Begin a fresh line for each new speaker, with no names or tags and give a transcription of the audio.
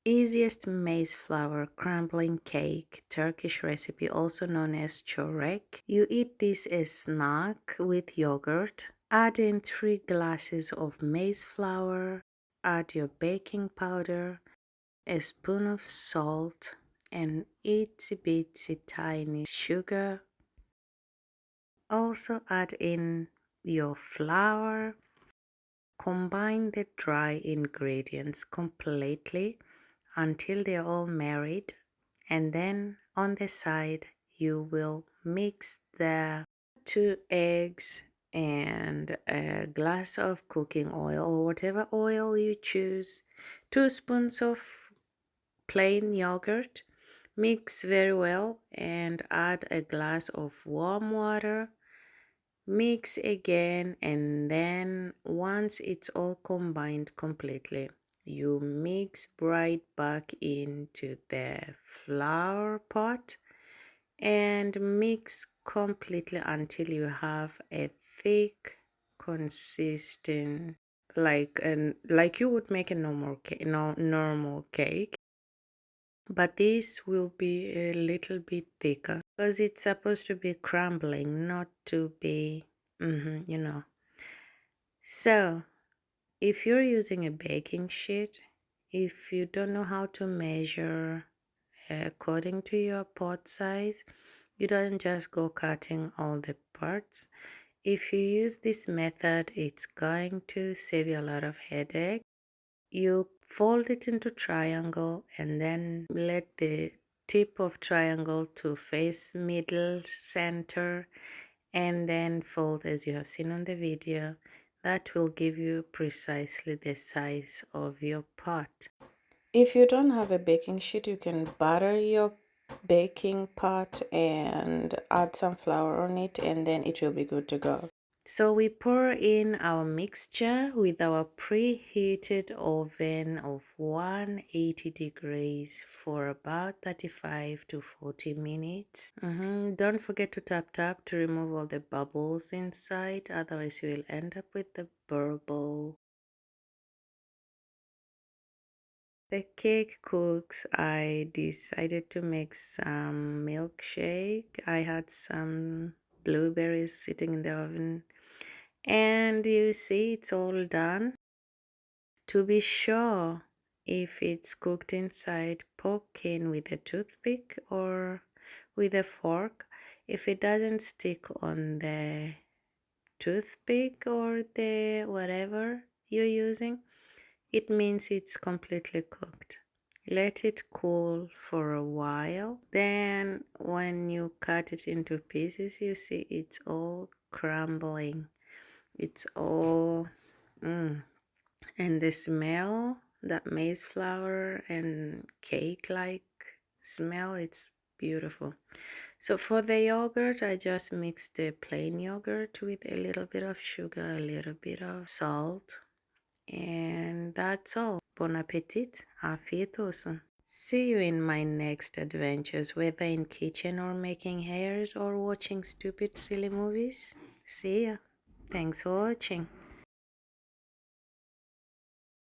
easiest maize flour crumbling cake, Turkish recipe also known as Çörek. You eat this as snack with yogurt. Add in 3 glasses of maize flour. Add your baking powder, a spoon of salt, and itsy bitsy tiny sugar. Also add in your flour. Combine the dry ingredients completely until they're all married, and then on the side you will mix the 2 eggs and a glass of cooking oil or whatever oil you choose, 2 spoons of plain yogurt. Mix very well and add a glass of warm water. Mix again, and then once it's all combined completely, you mix right back into the flour pot and mix completely until you have a thick, consistent, like you would make a normal cake. But this will be a little bit thicker because it's supposed to be crumbling, not to be, So, if you're using a baking sheet, if you don't know how to measure according to your pot size, you don't just go cutting all the parts. If you use this method, it's going to save you a lot of headache. You fold it into triangle and then let the tip of triangle to face middle center, and then fold as you have seen on the video. That will give you precisely the size of your pot. If you don't have a baking sheet, you can butter your baking pot and add some flour on it, and then it will be good to go. So we pour in our mixture with our preheated oven of 180 degrees for about 35 to 40 minutes. Don't forget to tap to remove all the bubbles inside, otherwise you will end up with the burble. The cake cooks. I decided to make some milkshake. I had some blueberries sitting in the oven, and you see it's all done. To be sure if it's cooked inside, poke in with a toothpick or with a fork. If it doesn't stick on the toothpick or the whatever you're using, it means it's completely cooked. Let it cool for a while. Then when you cut it into pieces, you see it's all crumbling. It's all and the smell, that maize flour and cake-like smell, it's beautiful. So for the yogurt, I just mixed the plain yogurt with a little bit of sugar, a little bit of salt, and that's all. Bon appetit. Afiyet olsun. See you in my next adventures, whether in kitchen or making hairs or watching stupid silly movies. See ya. Thanks for watching.